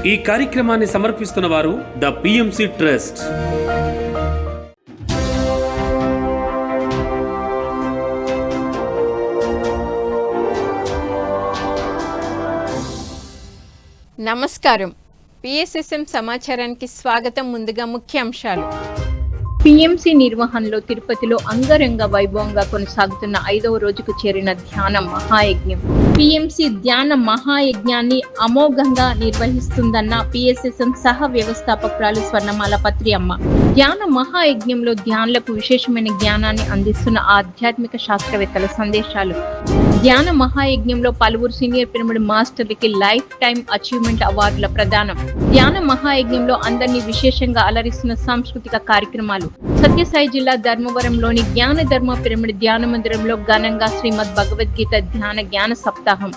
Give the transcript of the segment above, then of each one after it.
ఈ కార్యక్రమాన్ని సమర్పిస్తున్న వారు ద పిఎంసి ట్రస్ట్. నమస్కారం. పిఎస్ఎస్ఎం సమాచారానికి స్వాగతం. ముందుగా ముఖ్యాంశాలు. పిఎంసి నిర్వహణలో తిరుపతిలో అంగరంగ వైభవంగా కొనసాగుతున్న 5వ రోజుకు చేరిన ధ్యాన మహాయజ్ఞం. పిఎంసి ధ్యాన మహాయజ్ఞాన్ని అమోఘంగా నిర్వహిస్తుందన్న పిఎస్ఎస్ఎం సహ వ్యవస్థాపకురాలు స్వర్ణమాల పత్రి అమ్మ. ధ్యాన మహాయజ్ఞంలో ధ్యానులకు విశేషమైన జ్ఞానాన్ని అందిస్తున్న ఆధ్యాత్మిక శాస్త్రవేత్తల సందేశాలు. ధ్యాన మహాయజ్ఞంలో పలువురు సీనియర్ పిరమిడ్ మాస్టర్లకి లైఫ్ టైం అచీవ్మెంట్ అవార్డుల ప్రదానం. ధ్యాన మహాయజ్ఞంలో అందరినీ విశేషంగా అలరిస్తున్న సాంస్కృతిక కార్యక్రమాలు. సత్యసాయి జిల్లా ధర్మవరంలోని జ్ఞాన ధర్మ పిరమిడ్ ధ్యాన మందిరంలో ఘనంగా శ్రీమద్ భగవద్గీత జ్ఞాన సప్తాహం.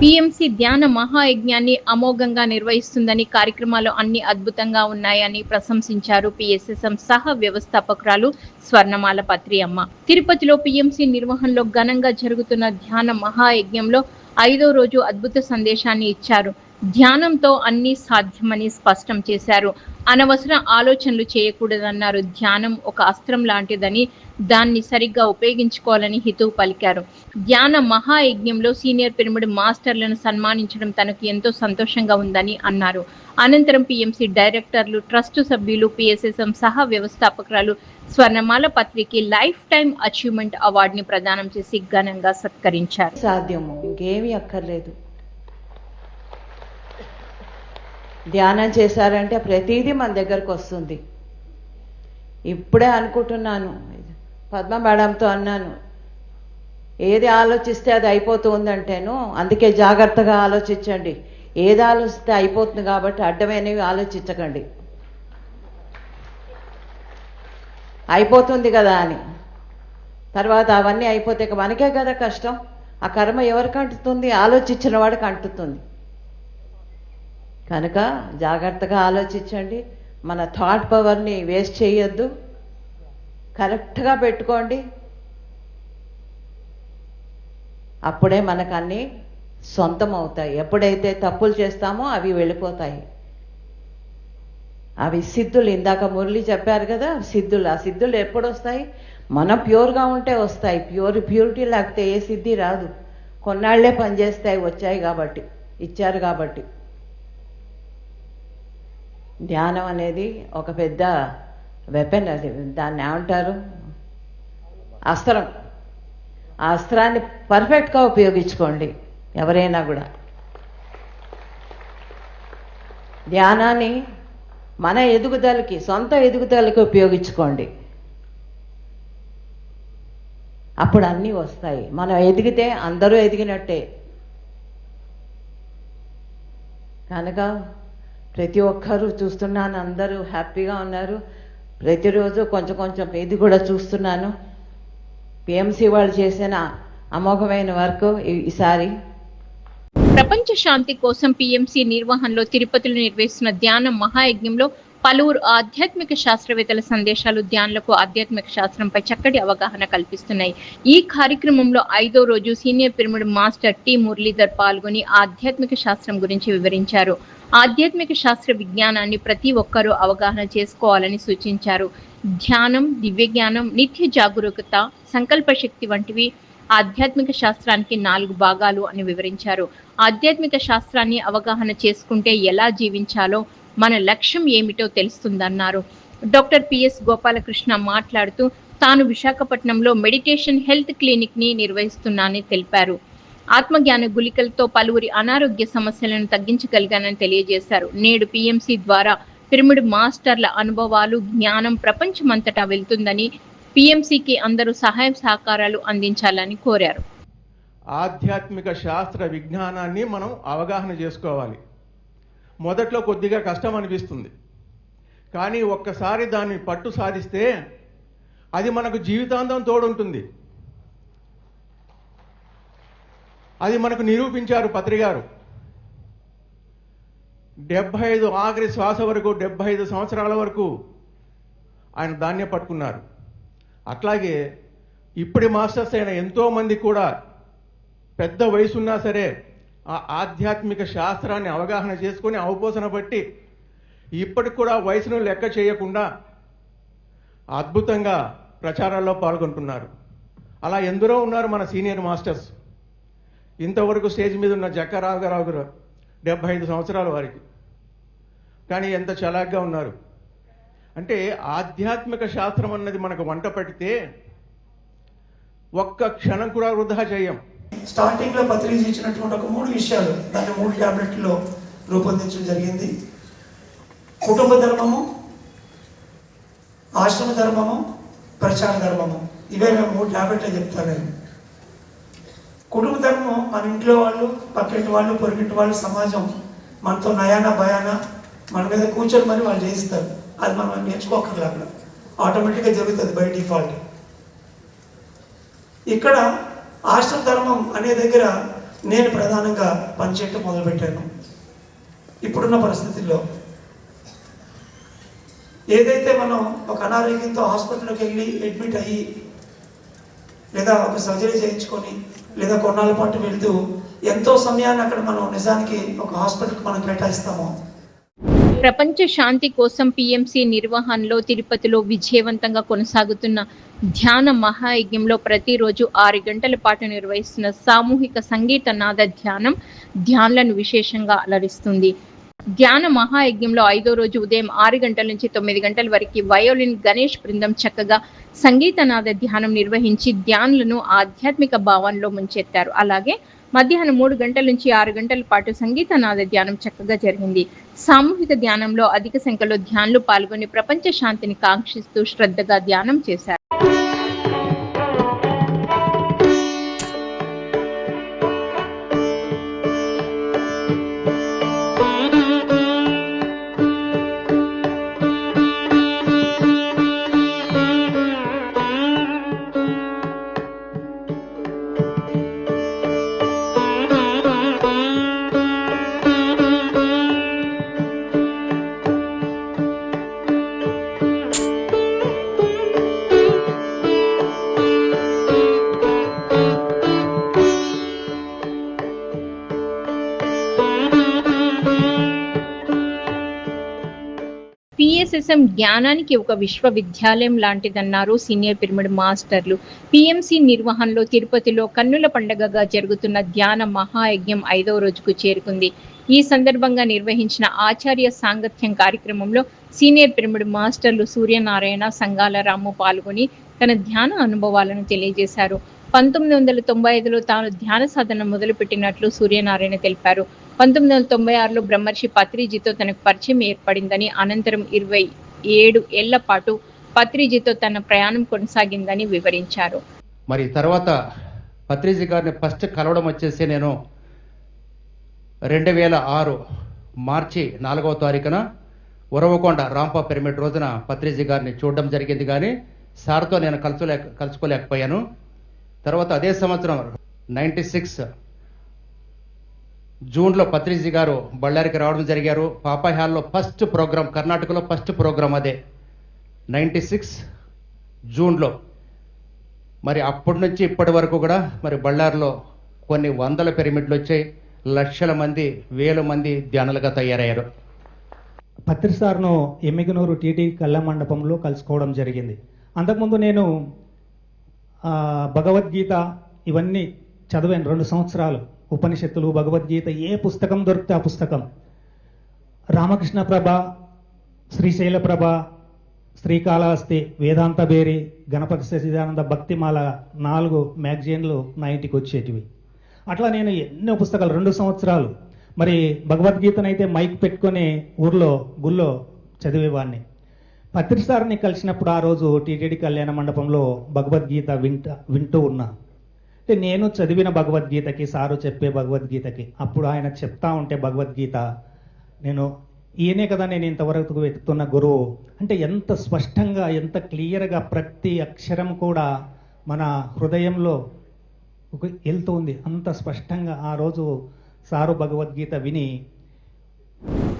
పిఎంసి ధ్యాన మహాయజ్ఞాన్ని అమోఘంగా నిర్వహిస్తుందని, కార్యక్రమాలు అన్ని అద్భుతంగా ఉన్నాయని ప్రశంసించారు పిఎస్ఎస్ఎం సహ వ్యవస్థాపకురాలు స్వర్ణమాల పత్రి అమ్మ. తిరుపతిలో పిఎంసి నిర్వహణలో ఘనంగా జరుగుతున్న ధ్యాన మహాయజ్ఞంలో 5వ రోజు అద్భుత సందేశాన్ని ఇచ్చారు. ధ్యానంతో అన్ని సాధ్యమని స్పష్టం చేశారు. అనవసర ఆలోచనలు చేయకూడదన్నారు. ధ్యానం ఒక అస్త్రం లాంటిదని, దాన్ని సరిగ్గా ఉపయోగించుకోవాలని హితవు పలికారు. ధ్యాన మహాయజ్ఞంలో సీనియర్ పిరమిడ్ మాస్టర్లను సన్మానించడం తనకు ఎంతో సంతోషంగా ఉందని అన్నారు. అనంతరం పిఎంసి డైరెక్టర్లు, ట్రస్ట్ సభ్యులు, పిఎస్ఎస్ఎం సహ వ్యవస్థాపకురాలు స్వర్ణమాల పత్రికి లైఫ్ టైం అచీవ్మెంట్ అవార్డుని ప్రదానం చేసి ఘనంగా సత్కరించారు. సాధ్యము ఇంకేమీ అక్కర్లేదు. ధ్యానం చేశారంటే ప్రతిదీ మన దగ్గరకు వస్తుంది. ఇప్పుడే అనుకుంటున్నాను, పద్మ మేడంతో అన్నాను, ఏది ఆలోచిస్తే అది అయిపోతుందంటేను, అందుకే జాగ్రత్తగా ఆలోచించండి. ఏది ఆలోచిస్తే అయిపోతుంది కాబట్టి అడ్డమైనవి ఆలోచించకండి. అయిపోతుంది కదా అని తర్వాత అవన్నీ అయిపోతే మనకే కదా కష్టం. ఆ కర్మ ఎవరికి అంటుతుంది? ఆలోచించిన వాడికి అంటుతుంది. కనుక జాగ్రత్తగా ఆలోచించండి. మన థాట్ పవర్ని వేస్ట్ చేయొద్దు. కరెక్ట్గా పెట్టుకోండి. అప్పుడే మనకు అన్నీ సొంతం అవుతాయి. ఎప్పుడైతే తప్పులు చేస్తామో అవి వెళ్ళిపోతాయి. అవి సిద్ధులు, ఇందాక మురళి చెప్పారు కదా, సిద్ధులు. ఆ సిద్ధులు ఎప్పుడు వస్తాయి? మనం ప్యూర్గా ఉంటే వస్తాయి. ప్యూరిటీ లేకపోతే ఏ సిద్ధి రాదు. కొన్నాళ్లే పనిచేస్తాయి, వచ్చాయి కాబట్టి, ఇచ్చారు కాబట్టి. ధ్యానం అనేది ఒక పెద్ద వెపన్. అది దాన్ని ఏమంటారు? అస్త్రం. ఆ అస్త్రాన్ని పర్ఫెక్ట్గా ఉపయోగించుకోండి ఎవరైనా కూడా. ధ్యానాన్ని మన ఎదుగుదలకి, సొంత ఎదుగుదలకి ఉపయోగించుకోండి. అప్పుడు అన్నీ వస్తాయి. మనం ఎదిగితే అందరూ ఎదిగినట్టే. కనుక ప్రతి ఒక్కరూ చూస్తున్నాను, అందరూ హ్యాపీగా ఉన్నారు. ప్రతిరోజు కొంచెం కొంచెం ఇది కూడా చూస్తున్నాను. పిఎంసి వాళ్ళు చేసిన అమోఘమైన వర్క్ ఈసారి. ప్రపంచ శాంతి కోసం పిఎంసి నిర్వహణలో తిరుపతిలో నిర్వహిస్తున్న ధ్యాన మహాయజ్ఞంలో పలువురు ఆధ్యాత్మిక శాస్త్రవేత్తల సందేశాలు ధ్యానులకు ఆధ్యాత్మిక శాస్త్రంపై చక్కటి అవగాహన కల్పిస్తున్నాయి. ఈ కార్యక్రమంలో 5వ రోజు senior pyramid master T Muralidhar పాల్గొని ఆధ్యాత్మిక శాస్త్రం గురించి వివరించారు. ఆధ్యాత్మిక శాస్త్ర విజ్ఞానాన్ని ప్రతి ఒక్కరూ అవగాహన చేసుకోవాలని సూచించారు. ధ్యానం, దివ్యజ్ఞానం, నిత్య జాగరూకత, సంకల్ప శక్తి వంటివి ఆధ్యాత్మిక శాస్త్రానికి 4 భాగాలు అని వివరించారు. ఆధ్యాత్మిక శాస్త్రాన్ని అవగాహన చేసుకుంటే ఎలా జీవించాలో, మన లక్ష్యం ఏమిటో తెలుస్తుందన్నారు. డాక్టర్ పిఎస్ గోపాలకృష్ణ మాట్లాడుతూ తాను విశాఖపట్నంలో మెడిటేషన్ హెల్త్ క్లినిక్ ని నిర్వహిస్తున్నానని తెలిపారు. ఆత్మజ్ఞాన గుళికలతో పలువురి అనారోగ్య సమస్యలను తగ్గించగలిగానని తెలియజేశారు. నేడు పిఎంసి ద్వారా పిరమిడ్ మాస్టర్ల అనుభవాలు, జ్ఞానం ప్రపంచమంతటా వెళ్తుందని, పిఎంసికి అందరూ సహాయ సహకారాలు అందించాలని కోరారు. ఆధ్యాత్మిక శాస్త్ర విజ్ఞానాన్ని మనం అవగాహన చేసుకోవాలి. మొదట్లో కొద్దిగా కష్టం అనిపిస్తుంది, కానీ ఒక్కసారి దాన్ని పట్టు సాధిస్తే అది మనకు జీవితాంతం తోడుంటుంది. అది మనకు నిరూపించారు పత్రి గారు. 75 ఆఖరి శ్వాస వరకు, 75 సంవత్సరాల వరకు ఆయన దాన్నే పట్టుకున్నారు. అట్లాగే ఇప్పటి మాస్టర్స్ అయిన ఎంతోమంది కూడా పెద్ద వయసున్నా సరే ఆ ఆధ్యాత్మిక శాస్త్రాన్ని అవగాహన చేసుకొని అవపోసన బట్టి ఇప్పటికి కూడా వయసును లెక్క చేయకుండా అద్భుతంగా ప్రచారాల్లో పాల్గొంటున్నారు. అలా ఎందరో ఉన్నారు మన సీనియర్ మాస్టర్స్. ఇంతవరకు స్టేజ్ మీద ఉన్న జక్కరావు గారు 75 సంవత్సరాల వారికి, కానీ ఎంత చలాగ్గా ఉన్నారు అంటే ఆధ్యాత్మిక శాస్త్రం అన్నది మనకు వంట పడితే ఒక్క క్షణం కూడా వృధా చేయం. స్టార్టింగ్లో పత్రిక ఇచ్చినటువంటి ఒక 3 విషయాలు దాన్ని 3 ట్యాబ్లెట్లో రూపొందించడం జరిగింది. కుటుంబ ధర్మము, ఆశ్రమ ధర్మము, ప్రచార ధర్మము, ఇవే మేము 3 ట్యాబ్లెట్లే చెప్తాను నేను. కుటుంబ ధర్మం మన ఇంట్లో వాళ్ళు, పక్కింటి వాళ్ళు, పొరుగింటి వాళ్ళు, సమాజం మనతో నయానా భయానా మన మీద కూర్చొని మరి వాళ్ళు చేయిస్తారు. అది మనం నేర్చుకోకర్లా, ఆటోమేటిక్గా జరుగుతుంది బై డిఫాల్ట్. ఇక్కడ ఆశ్రమ ధర్మం అనే దగ్గర నేను ప్రధానంగా పనిచేయటం మొదలుపెట్టాను. ఇప్పుడున్న పరిస్థితుల్లో ఏదైతే మనం ఒక అనారోగ్యంతో హాస్పిటల్కి వెళ్ళి అడ్మిట్ అయ్యి లేదా ఒక సర్జరీ చేయించుకొని లేదా కొన్నాళ్ళ పాటు వెళ్తూ ఎంతో సమయాన్ని అక్కడ మనం నిజానికి ఒక హాస్పిటల్కి మనం కేటాయిస్తాము. ప్రపంచ శాంతి కోసం పిఎంసి నిర్వహణలో తిరుపతిలో విజయవంతంగా కొనసాగుతున్న ధ్యాన మహాయజ్ఞంలో ప్రతిరోజు 6 గంటల పాటు నిర్వహిస్తున్న సామూహిక సంగీత నాద ధ్యానాలను విశేషంగా అలరిస్తుంది. ధ్యాన మహాయజ్ఞంలో 5వ రోజు ఉదయం 6 గంటల నుంచి 9 గంటల వరకు వయోలిన్ గణేష్ బృందం చక్కగా సంగీతనాద ధ్యానం నిర్వహించి ధ్యానులను ఆధ్యాత్మిక భావంలో ముంచెత్తారు. అలాగే మధ్యాహ్నం 3 గంటల నుంచి 6 గంటల పాటు సంగీతనాద ధ్యానం చక్కగా జరిగింది. సామూహిక ధ్యానంలో అధిక సంఖ్యలో ధ్యానులు పాల్గొని ప్రపంచ శాంతిని కాంక్షిస్తూ శ్రద్ధగా ధ్యానం చేశారు. పిఎస్ఎస్ఎం జ్ఞానానికి ఒక విశ్వవిద్యాలయం లాంటిదన్నారు సీనియర్ పిరమిడ్ మాస్టర్లు. పిఎంసి నిర్వహణలో తిరుపతిలో కన్నుల పండుగగా జరుగుతున్న ధ్యాన మహాయజ్ఞం 5వ రోజుకు చేరుకుంది. ఈ సందర్భంగా నిర్వహించిన ఆచార్య సాంగత్యం కార్యక్రమంలో సీనియర్ పిరమిడ్ మాస్టర్లు సూర్యనారాయణ, సంగాల రాము పాల్గొని తన ధ్యాన అనుభవాలను తెలియజేశారు. 1995లో తాను ధ్యాన సాధన మొదలుపెట్టినట్లు సూర్యనారాయణ తెలిపారు. 1996లో బ్రహ్మర్షి పత్రిజీతో తనకు పరిచయం ఏర్పడిందని, అనంతరం 27 ఏళ్ల పాటు పత్రిజీతో తన ప్రయాణం కొనసాగిందని వివరించారు. మరి తర్వాత పత్రిజీ గారిని ఫస్ట్ కలవడం వచ్చేసి నేను 2006 మార్చి 4వ తారీఖున ఉరవకొండ రాంపా పిరమిడ్ రోజున పత్రిజీ గారిని చూడడం జరిగింది. కానీ సార్తో నేను కలుసుకోలేకపోయాను. తర్వాత అదే సంవత్సరం 96 జూన్లో పత్రిజీ గారు బళ్ళారికి రావడం జరిగారు. పాపాయ్ హాల్లో ఫస్ట్ ప్రోగ్రాం, కర్ణాటకలో ఫస్ట్ ప్రోగ్రాం అదే 96 జూన్లో. మరి అప్పటి నుంచి ఇప్పటి వరకు కూడా మరి బళ్ళారిలో కొన్ని వందల పిరమిడ్లు వచ్చాయి. లక్షల మంది, వేల మంది ధ్యానులుగా తయారయ్యారు. పత్రి సార్ను ఎమ్మిగనూరు టీటీ కళ్యాణ మండపంలో కలుసుకోవడం జరిగింది. అంతకుముందు నేను భగవద్గీత ఇవన్నీ చదివాను 2 సంవత్సరాలు. ఉపనిషత్తులు, భగవద్గీత, ఏ పుస్తకం దొరికితే ఆ పుస్తకం. రామకృష్ణ ప్రభ, శ్రీశైల ప్రభ, శ్రీకాళహస్తి, వేదాంత బేరి, గణపతి సచిదానంద, భక్తిమాల 4 మ్యాగజైన్లు నా ఇంటికి వచ్చేటివి. అట్లా నేను ఎన్నో పుస్తకాలు 2 సంవత్సరాలు. మరి భగవద్గీతనైతే మైక్ పెట్టుకొని ఊర్లో గుళ్ళో చదివేవాడిని. పత్రి సార్ని కలిసినప్పుడు ఆ రోజు టీటీడీ కళ్యాణ మండపంలో భగవద్గీత వింటూ ఉన్నా. అంటే నేను చదివిన భగవద్గీతకి, సారు చెప్పే భగవద్గీతకి, అప్పుడు ఆయన చెప్తా ఉంటే భగవద్గీత, నేను ఈయనే కదా నేను ఇంతవరకు వెతుకుతున్న గురువు అంటే ఎంత స్పష్టంగా, ఎంత క్లియర్గా ప్రతి అక్షరం కూడా మన హృదయంలో వెళ్తుంది. అంత స్పష్టంగా ఆ రోజు సారు భగవద్గీత విని.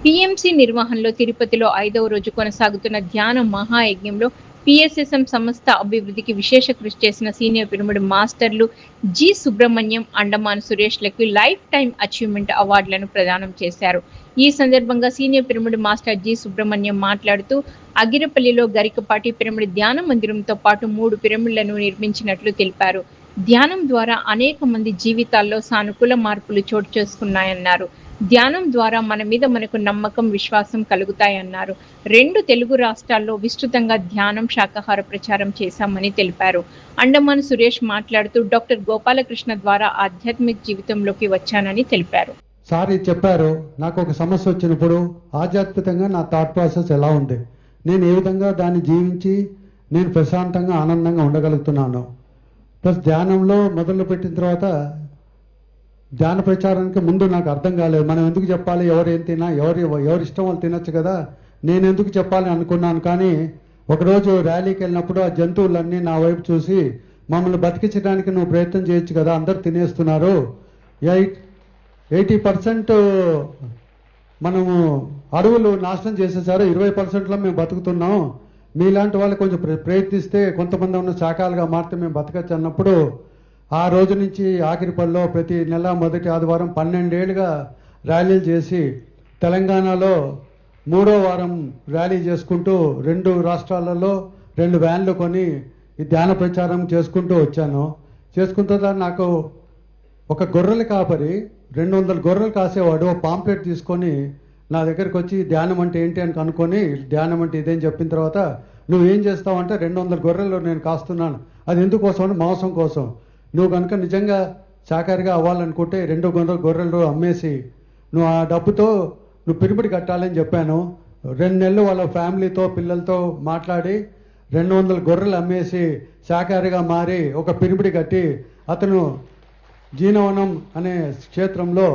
పిఎంసి నిర్వహణలో తిరుపతిలో 5వ రోజు కొనసాగుతున్న ధ్యాన మహాయజ్ఞంలో పిఎస్ఎస్ఎం సంస్థ అభివృద్ధికి విశేష కృషి చేసిన సీనియర్ పిరమిడ్ మాస్టర్లు జి సుబ్రహ్మణ్యం, అండమాన్ సురేష్లకు లైఫ్ టైమ్ అచీవ్మెంట్ అవార్డులను ప్రదానం చేశారు. ఈ సందర్భంగా senior pyramid master G Subrahmanyam మాట్లాడుతూ అగిరపల్లిలో గరికపాటి పిరమిడ్ ధ్యాన మందిరంతో పాటు 3 పిరమిడ్లను నిర్మించినట్లు తెలిపారు. ధ్యానం ద్వారా అనేక మంది జీవితాల్లో సానుకూల మార్పులు చోటు చేసుకున్నాయన్నారు. ధ్యానం ద్వారా మన మీద మనకు నమ్మకం, విశ్వాసం కలుగుతాయన్నారు. 2 తెలుగు రాష్ట్రాల్లో విస్తృతంగా ధ్యానం, శాకాహార ప్రచారం చేశామని తెలిపారు. అండమాన్ సురేష్ మాట్లాడుతూ డాక్టర్ గోపాలకృష్ణ ద్వారా ఆధ్యాత్మిక జీవితంలోకి వచ్చానని తెలిపారు. సార్ చెప్పారు, నాకు ఒక సమస్య వచ్చినప్పుడు ఆధ్యాత్మికంగా నా థాట్ ప్రాసెస్ ఎలా ఉంది, నేను ఏ విధంగా దాన్ని జీవించి నేను ప్రశాంతంగా ఆనందంగా ఉండగలుగుతున్నాను. ప్లస్ ధ్యానంలో మొదలు పెట్టిన తర్వాత ధ్యాన ప్రచారానికి ముందు నాకు అర్థం కాలేదు. మనం ఎందుకు చెప్పాలి, ఎవరు ఏం తిన్నా ఎవరి ఇష్టం వాళ్ళు తినచ్చు కదా, నేను ఎందుకు చెప్పాలి అనుకున్నాను. కానీ ఒకరోజు ర్యాలీకి వెళ్ళినప్పుడు ఆ జంతువులన్నీ నా వైపు చూసి మమ్మల్ని బతికించడానికి నువ్వు ప్రయత్నం చేయొచ్చు కదా, అందరు తినేస్తున్నారు, 80% మనము అడవులు నాశనం చేసేసారు, 20%లో మేము బతుకుతున్నాం, మీలాంటి వాళ్ళు కొంచెం ప్రయత్నిస్తే కొంతమంది ఉన్న శాఖలుగా మారితే మేము బతకచ్చు అన్నప్పుడు ఆ రోజు నుంచి ఆఖరిపల్లిలో ప్రతి నెల మొదటి ఆదివారం 12 ఏళ్ళుగా ర్యాలీలు చేసి తెలంగాణలో 3వ వారం ర్యాలీ చేసుకుంటూ 2 రాష్ట్రాలలో 2 వ్యాన్లు కొని ఈ ధ్యాన ప్రచారం చేసుకుంటూ వచ్చాను. చేసుకుంటా నాకు ఒక గొర్రెల కాపరి 200 గొర్రెలు కాసేవాడు పాంప్లెట్ తీసుకొని నా దగ్గరికి వచ్చి ధ్యానం అంటే ఏంటి అని కనుక్కొని ధ్యానం అంటే ఇదేం చెప్పిన తర్వాత నువ్వేం చేస్తావు అంటే 200 గొర్రెలు నేను కాస్తున్నాను, అది ఎందుకోసం అంటే మాంసం కోసం, నువ్వు కనుక నిజంగా శాకాహారిగా అవ్వాలనుకుంటే 2 గొర్రెలు అమ్మేసి నువ్వు ఆ డబ్బుతో నువ్వు పిరమిడ్ కట్టాలని చెప్పాను. 2 నెలలు వాళ్ళ ఫ్యామిలీతో పిల్లలతో మాట్లాడి 200 గొర్రెలు అమ్మేసి శాకాహారిగా మారి ఒక పిరమిడ్ కట్టి అతను జీనవనం అనే క్షేత్రంలో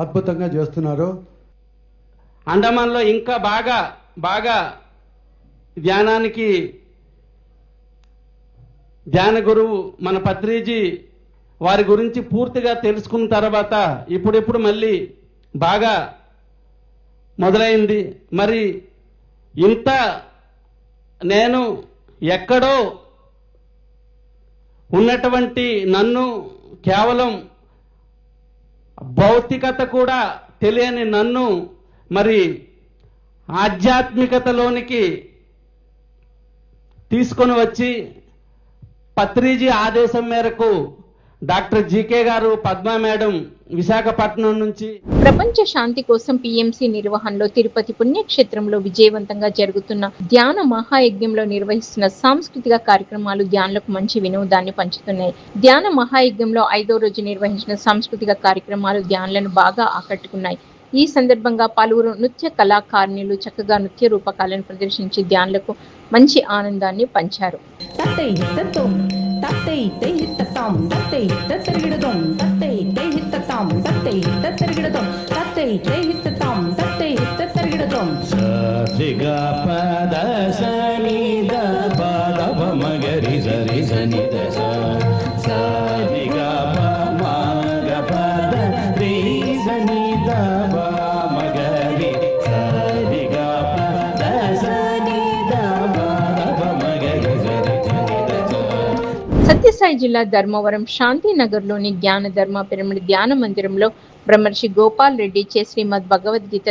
అద్భుతంగా చేస్తున్నారు. అండమాన్లో ఇంకా బాగా ధ్యానానికి ధ్యాన గురువు మన పత్రిజీ వారి గురించి పూర్తిగా తెలుసుకున్న తర్వాత ఇప్పుడిప్పుడు మళ్ళీ బాగా మొదలైంది. మరి ఇంత నేను ఎక్కడో ఉన్నటువంటి నన్ను కేవలం భౌతికత కూడా తెలియని నన్ను మరి ఆధ్యాత్మికతలోనికి తీసుకొని వచ్చి పత్రిజీ ఆదేశం మేరకు డాక్టర్ జీకే గారు, పద్మా మేడం విశాఖపట్నం నుంచి ప్రపంచ శాంతి కోసం పిఎంసి నిర్వహణలో తిరుపతి పుణ్యక్షేత్రంలో విజయవంతంగా జరుగుతున్న ధ్యాన మహాయజ్ఞంలో నిర్వహిస్తున్న సాంస్కృతిక కార్యక్రమాలు ధ్యానులకు మంచి వినోదాన్ని పంచుతున్నాయి. ధ్యాన మహాయజ్ఞంలో 5వ రోజు నిర్వహించిన సాంస్కృతిక కార్యక్రమాలు ధ్యానులను బాగా ఆకట్టుకున్నాయి. ఈ సందర్భంగా పలువురు నృత్య కళాకారులు చక్కగా నృత్య రూపకాలను ప్రదర్శించి ధ్యానులకు మంచి ఆనందాన్ని పంచారు. సత్యసాయి జిల్లా ధర్మవరం శాంతినగర్లోని జ్ఞాన ధర్మ పిరమిడ్ ధ్యాన మందిరంలో బ్రహ్మర్షి గోపాల్ రెడ్డి చే శ్రీమద్ భగవద్గీత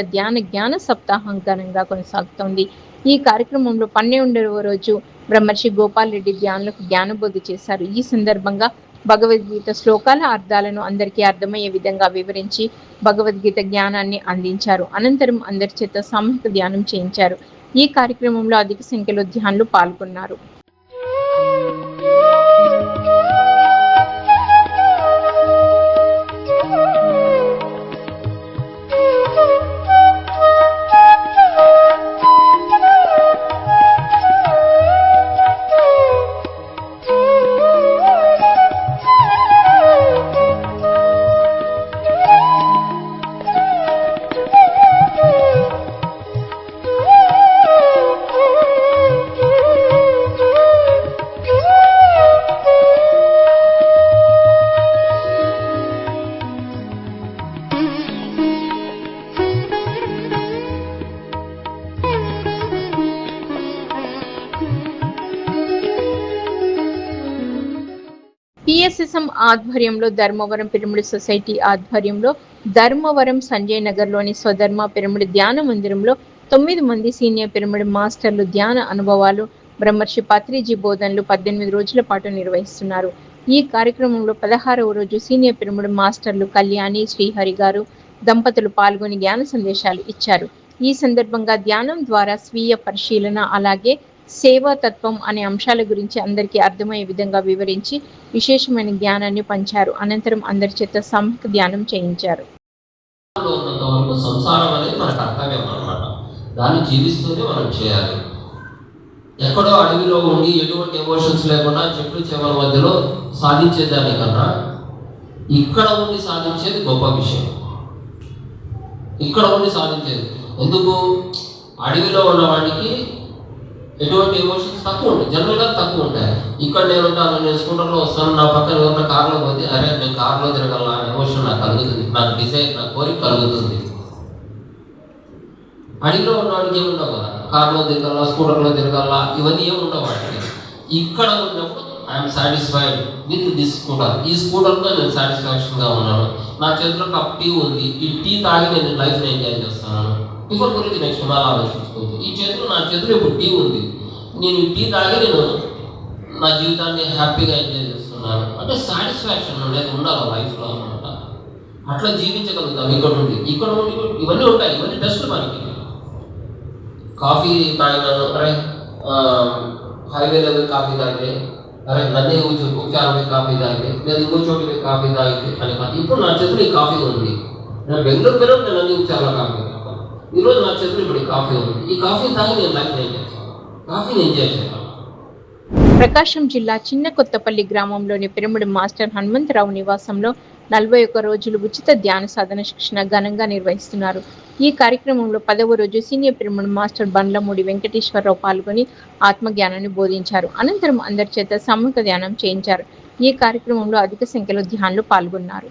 జ్ఞాన సప్తాహం ఘనంగా కొనసాగుతోంది. ఈ కార్యక్రమంలో 12వ రోజు బ్రహ్మర్షి గోపాల్ రెడ్డి ధ్యానులకు జ్ఞానబోధ చేశారు. ఈ సందర్భంగా భగవద్గీత శ్లోకాల అర్థాలను అందరికీ అర్థమయ్యే విధంగా వివరించి భగవద్గీత జ్ఞానాన్ని అందించారు. అనంతరం అందరి చేత సామూహిక ధ్యానం చేయించారు. ఈ కార్యక్రమంలో అధిక సంఖ్యలో ధ్యానులు పాల్గొన్నారు. పిఎస్ఎస్ఎం ఆధ్వర్యంలో ధర్మవరం పిరమిడ్ సొసైటీ ఆధ్వర్యంలో ధర్మవరం సంజయ్ నగర్లోని స్వధర్మ పిరమిడ్ ధ్యాన మందిరంలో 9 మంది సీనియర్ పిరమిడ్ మాస్టర్లు ధ్యాన అనుభవాలు బ్రహ్మర్షి పత్రిజీ బోధనలు 18 రోజుల పాటు నిర్వహిస్తున్నారు. ఈ కార్యక్రమంలో 16వ రోజు సీనియర్ పిరమిడ్ మాస్టర్లు కళ్యాణి శ్రీహరి గారు దంపతులు పాల్గొని జ్ఞాన సందేశాలు ఇచ్చారు. ఈ సందర్భంగా ధ్యానం ద్వారా స్వీయ పరిశీలన అలాగే సేవాతత్వం అనే అంశాల గురించి అందరికీ అర్థమయ్యే విధంగా వివరించి విశేషమైన జ్ఞానాన్ని పంచారు. అనంతరం అందరి చేత సామూహిక ధ్యానం చేయించారు. సంసారం అనేది మన కర్తవ్యం అన్నమాట. దాన్ని జీవిస్తూనే మనం చేయాలి. ఎక్కడో అడవిలో ఉండి ఎటువంటి ఎమోషన్స్ లేకుండా చెట్లు చేపల మధ్యలో సాధించేదానికన్నా ఇక్కడ ఉండి సాధించేది గొప్ప విషయం. ఇక్కడ ఉండి సాధించేది ఎందుకు? అడవిలో ఉన్నవాడికి ఎటువంటి ఎమోషన్స్ తక్కువ ఉంటాయి, జనరల్గా తక్కువ ఉంటాయి. ఇక్కడ నేను ఉంటాను, నేను స్కూటర్లో వస్తాను, నా పక్కన ఎవరైనా కార్లో పోతే అరే నేను కార్లో తిరగల అనే ఎమోషన్ నాకు కలుగుతుంది, నాకు డిజైర్, నాకు కోరిక కలుగుతుంది. అడవిలో ఉన్నవాడికి ఏమి ఉండవు కదా, కార్లో తిరగాల, స్కూటర్లో తిరగాల, ఇవన్నీ ఏమి ఉండవు వాటికి. ఇక్కడ ఉన్నప్పుడు I'm satisfied with this scooter. ఈ స్కూటర్తో నేను సాటిస్ఫాక్షన్గా ఉన్నాను. నా చేతిలో కప్ టీ ఉంది, ఈ టీ తాగి నేను లైఫ్ని ఎంజాయ్ చేస్తున్నాను. టిఫిన్ గురించి నెక్స్ట్ మళ్ళీ ఆలోచించుకోవచ్చు. నా చేతిలో ఇప్పుడు టీ ఉంది, నేను ఈ టీ తాగి నేను నా జీవితాన్ని హ్యాపీగా ఎంజాయ్ చేస్తున్నాను అంటే సాటిస్ఫాక్షన్ అనేది ఉండాలి లైఫ్లో అనమాట. అట్లా జీవించగలుగుతాం. ఇక్కడ నుండి ఇవన్నీ ఉంటాయి, ఇవన్నీ టెస్ట్లు మనకి. కాఫీ తాగినాను, అరే హైవేలో కాఫీ తాగితే, అరే నన్నే ఉచ్చారణ కాఫీ తాగితే, లేదా ఇంకో చోటు కాఫీ తాగితే అని కాదు. ఇప్పుడు నా చేతిలో ఈ కాఫీ ఉంది, నేను బెంగళూరు పోయినా నేను అన్ని ఉచ్చారణ కాఫీ తాగుతాను. ఈరోజు నా చేతిలో ఇప్పుడు ఈ కాఫీ ఉంది, ఈ కాఫీ తాగి నేను లైఫ్ ఎంజాయ్ చేస్తాను, కాఫీని ఎంజాయ్ చేస్తాను. ప్రకాశం జిల్లా చిన్న కొత్తపల్లి గ్రామంలోని పిరమిడ్ మాస్టర్ హనుమంతరావు నివాసంలో 41 రోజులు ఉచిత ధ్యాన సాధన శిక్షణ ఘనంగా నిర్వహిస్తున్నారు. ఈ కార్యక్రమంలో 10వ రోజు senior pyramid master Bandlamudi Venkateswararao పాల్గొని ఆత్మజ్ఞానాన్ని బోధించారు. అనంతరం అందరి చేత సామూహిక ధ్యానం చేయించారు. ఈ కార్యక్రమంలో అధిక సంఖ్యలో ధ్యానులు పాల్గొన్నారు.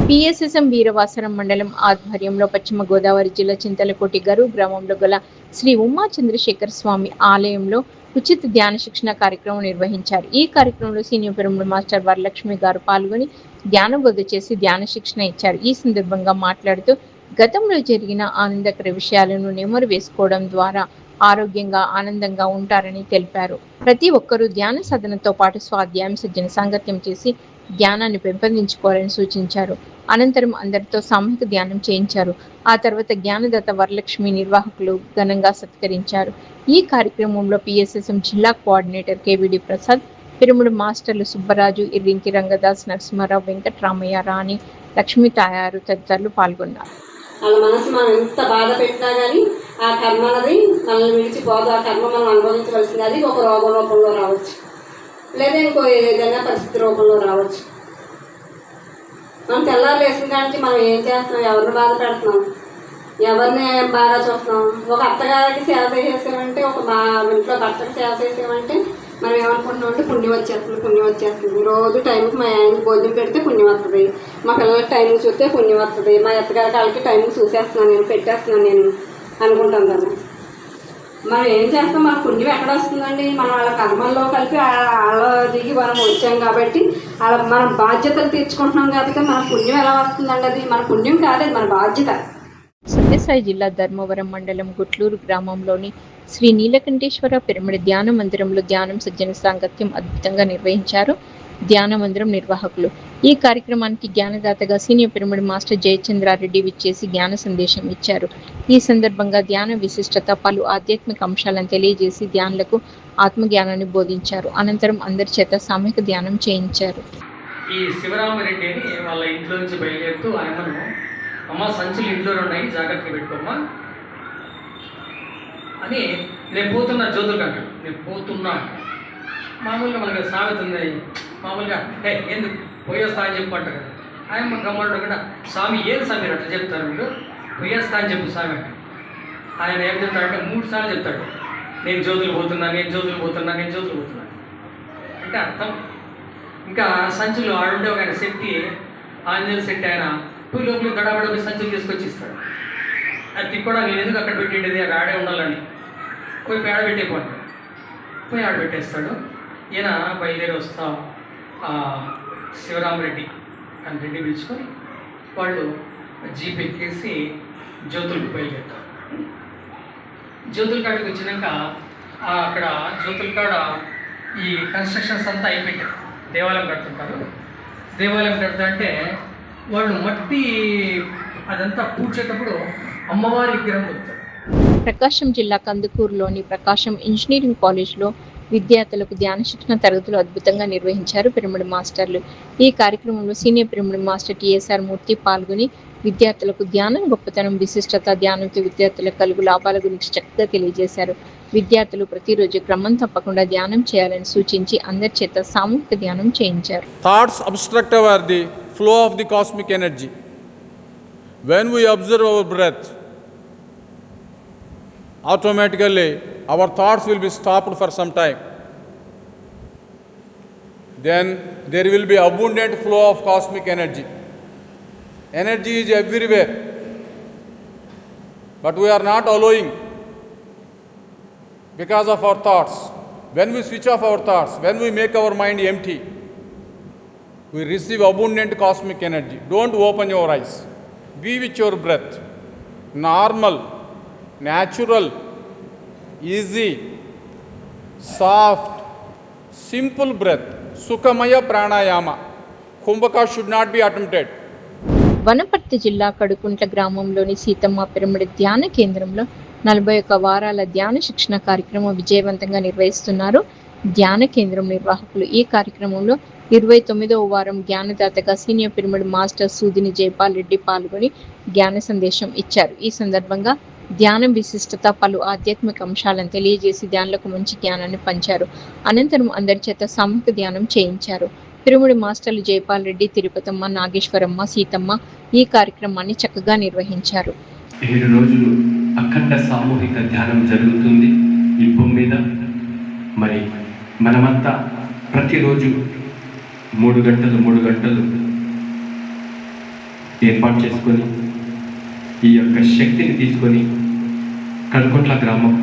పిఎస్ఎస్ఎం వీరవాసరం మండలం ఆధ్వర్యంలో పశ్చిమ గోదావరి జిల్లా చింతలకోటి గరు గ్రామంలో గల శ్రీ ఉమా చంద్రశేఖర స్వామి ఆలయంలో ఉచిత ధ్యాన శిక్షణ కార్యక్రమం నిర్వహించారు. ఈ కార్యక్రమంలో సీనియర్ పిరమిడ్ మాస్టర్ వరలక్ష్మి గారు పాల్గొని జ్ఞానబోధ చేసి ధ్యాన శిక్షణ ఇచ్చారు. ఈ సందర్భంగా మాట్లాడుతూ గతంలో జరిగిన ఆనందకర విషయాలను నెమరు వేసుకోవడం ద్వారా ఆరోగ్యంగా ఆనందంగా ఉంటారని తెలిపారు. ప్రతి ఒక్కరూ ధ్యాన సాధనతో పాటు స్వాధ్యాయం సజ్జన సాంగత్యం చేసి జ్ఞానాన్ని పెంపొందించుకోవాలని సూచించారు. అనంతరం అందరితో సామూహిక ధ్యానం చేయించారు. ఆ తర్వాత జ్ఞానదాత వరలక్ష్మి నిర్వాహకులు ఘనంగా సత్కరించారు. ఈ కార్యక్రమంలో పిఎస్ఎస్ఎం జిల్లా కోఆర్డినేటర్ కేవిడి ప్రసాద్, పిరమిడ్ మాస్టర్లు సుబ్బరాజు, ఇర్రింకి రంగదాస్, నరసింహారావు, వెంకట్రామయ్య, రాణి, లక్ష్మీ తాయారు తదితరులు పాల్గొన్నారు. వాళ్ళ మనసు మనం ఎంత బాధ పెట్టినా కానీ ఆ కర్మ అనేది మనల్ని విడిచిపోదు. ఆ కర్మ మనం అనుభవించవలసింది. అది ఒక రోగ రూపంలో రావచ్చు, లేదా ఇంకో ఏదైనా పరిస్థితి రూపంలో రావచ్చు. మనం తెల్లారు లేచిన కానించి మనం ఏం చేస్తున్నాం, ఎవరిని బాధ పెడుతున్నాం, ఎవరిని బాగా చూస్తున్నాం. ఒక అత్తగారికి సేవ చేసేసామంటే, ఒక మా ఇంట్లో భర్తకి సేవ చేసామంటే మనం ఏమనుకుంటున్నాం అంటే పుణ్యం వచ్చేస్తుంది. రోజు టైంకి మా ఆయనకి భోజనం పెడితే పుణ్యం వస్తుంది, మా పిల్లలకి టైంకి చూస్తే పుణ్యం వస్తుంది, మా అత్తగారి కాళ్ళకి టైంకి చూసేస్తున్నాను నేను, పెట్టేస్తున్నాను నేను అనుకుంటాం కదా. మనం ఏం చేస్తాం, మన పుణ్యం ఎక్కడ వస్తుందండి? మనం వాళ్ళ కర్మల్లో కలిపి వాళ్ళ దిగి మనం వచ్చాం కాబట్టి వాళ్ళ మనం బాధ్యతలు తీర్చుకుంటున్నాం కాబట్టి మన పుణ్యం ఎలా వస్తుందండి? అది మన పుణ్యం కాదు, మన బాధ్యత. సత్యసాయి జిల్లా ధర్మవరం మండలం గుట్లూరు గ్రామంలోని శ్రీ నీలకంఠేశ్వర పిరమిడ్ ధ్యాన మందిరంలో ధ్యానం సజ్జన సాంగత్యం అద్భుతంగా నిర్వహించారు ధ్యాన మందిరం నిర్వాహకులు. ఈ కార్యక్రమానికి జ్ఞానదాతగా సీనియర్ పిరమిడ్ మాస్టర్ జయచంద్రారెడ్డి విచ్చేసి జ్ఞాన సందేశం ఇచ్చారు. ఈ సందర్భంగా ధ్యాన విశిష్టత, పలు ఆధ్యాత్మిక అంశాలను తెలియజేసి ధ్యానులకు ఆత్మజ్ఞానాన్ని బోధించారు. అనంతరం అందరి చేత సామూహిక ధ్యానం చేయించారు. ఈ శివరామరెడ్డి అని వాళ్ళ ఇంట్లో నుంచి బయలుదేరుతూ ఆయనను అమ్మ సంచులు ఇంట్లోనే ఉన్నాయి, జాగ్రత్తగా పెట్టుకోమ్మా అని నేను పోతున్నా జ్యోతులు అంటాడు. నేను పోతున్నా మామూలుగా మనకి సామెత ఉంది, మామూలుగా ఎందుకు పోయేస్తా అని చెప్పు అంటారు కదా. ఆయన గమ్మడు కూడా స్వామి ఏం స్వామి మీరు అట్లా చెప్తారు, మీరు పోయేస్తా అని చెప్పు స్వామి అంటే. ఆయన ఏం చెప్తాడంటే 3 సార్లు చెప్తాడు, నేను జ్యోతులు పోతున్నా, నేను జ్యోతులు పోతున్నా, నేను జ్యోతులు పోతున్నా అంటే అర్థం. ఇంకా సంచులు ఆడుంటే ఒక ఆయన శక్తి, ఆంజనేయుల శక్తి, ఆయన పోయి లోపలికి గడబడి సంచులు తీసుకొచ్చి ఇస్తాడు. అది కూడా నేను ఎందుకు అక్కడ పెట్టిండేది, అది ఆడే ఉండాలని పోయి పేడ పెట్టేపోతాడు. పోయి ఆడ పెట్టేస్తాడు. ఈయన బయలుదేరి వస్తా శివరామరెడ్డి అని రెడ్డి పిలుచుకొని వాళ్ళు జీప్ ఎక్కేసి జ్యోతులకు బయలుదేరుతారు. జ్యోతుల కాడికి వచ్చినాక అక్కడ జ్యోతుల కాడ ఈ కన్స్ట్రక్షన్స్ అంతా అయిపోయాయి. దేవాలయం కడుతుంటారు. దేవాలయం కడతా అంటే వాళ్ళు మట్టి అదంతా పూడ్చేటప్పుడు అమ్మవారి విగ్రహం పెడతారు. ప్రకాశం జిల్లా కందుకూరులోని ప్రకాశం ఇంజనీరింగ్ కాలేజ్లో విద్యార్థులకు ధ్యాన శిక్షణ తరగతులు అద్భుతంగా నిర్వహించారు పిరమిడ్ మాస్టర్లు. ఈ కార్యక్రమంలో సీనియర్ పిరమిడ్ మాస్టర్ టిఎస్ఆర్ మూర్తి పాల్గొని విద్యార్థులకు ధ్యానం గొప్పతనం, విశిష్టత, ధ్యానంతో విద్యార్థులకు కలుగు లాభాల గురించి చక్కగా తెలియజేశారు. విద్యార్థులు ప్రతిరోజు క్రమం తప్పకుండా ధ్యానం చేయాలని సూచించి అందరి చేత సామూహిక ధ్యానం చేయించారు. Thoughts obstructive are the flow of the cosmic energy. When we observe our breath, automatically our thoughts will be stopped for some time. Then there will be abundant flow of cosmic energy. Energy is everywhere, but we are not allowing because of our thoughts. When we switch off our thoughts, when we make our mind empty, we receive abundant cosmic energy. Don't open your eyes. Be with your breath. Normal, natural, easy, soft, simple breath. Sukhamaya pranayama. Kumbhaka should not be attempted. Wanaparthy జిల్లా కడుకుంట్ల గ్రామంలోని Seethamma pyramid ధ్యాన కేంద్రంలో 41 వారాల ధ్యాన శిక్షణ కార్యక్రమం విజయవంతంగా నిర్వహిస్తున్నారు ధ్యాన కేంద్రం నిర్వాహకులు. ఈ కార్యక్రమంలో 29వ వారం జ్ఞానదాతగా సీనియర్ పిరమిడ్ మాస్టర్ సూదిని జైపాల్ రెడ్డి పాల్గొని జ్ఞాన సందేశం ఇచ్చారు. ఈ సందర్భంగా ధ్యానం విశిష్టత, పలు ఆధ్యాత్మిక అంశాలను తెలియజేసి ధ్యానులకు మంచి జ్ఞానాన్ని పంచారు. అనంతరం అందరి చేత సామూహిక ధ్యానం చేయించారు. పిరమిడ్ మాస్టర్లు జైపాల్ రెడ్డి, తిరుపతమ్మ, నాగేశ్వరమ్మ, సీతమ్మ ఈ కార్యక్రమాన్ని చక్కగా నిర్వహించారు. 7 రోజులు అఖండ సామూహిక ధ్యానం జరుగుతుంది ఈ భూమి మీద. మరి మనమంతా ప్రతిరోజు 3 గంటలు ఏర్పాటు చేసుకొని ఈ యొక్క శక్తిని తీసుకొని కడుకుంట్ల గ్రామం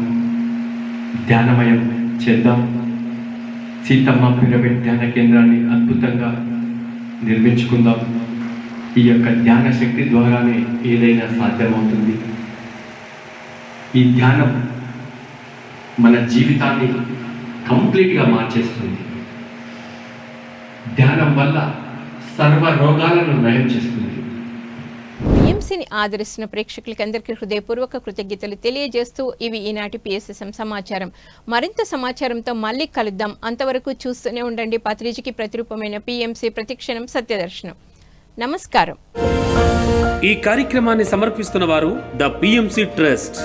ధ్యానమయం చేద్దాం. సీతమ్మ పిరమిడ్ ధ్యాన కేంద్రాన్ని అద్భుతంగా నిర్మించుకుందాం. ఈ యొక్క ధ్యాన శక్తి ద్వారానే ఏదైనా సాధ్యమవుతుంది. ఈ ధ్యానం మన జీవితాన్ని కంప్లీట్గా మార్చేస్తుంది. ధ్యానం వల్ల సర్వ రోగాలను నయం చేస్తుంది. పిఎంసిని ఆదరిస్తున్న ప్రేక్షకులకి అందరికీ హృదయపూర్వక కృతజ్ఞతలు తెలియజేస్తూ ఇవి ఈనాటి పిఎస్ఎస్ఎం సమాచారం. మరింత సమాచారంతో మళ్ళీ కలుద్దాం. అంతవరకు చూస్తూనే ఉండండి పత్రిజకి ప్రతిరూపమైన పిఎంసి, ప్రతిక్షణం సత్యదర్శనం. నమస్కారం. ఈ కార్యక్రమాన్ని సమర్పిస్తున్న వారు ద పిఎంసి ట్రస్ట్.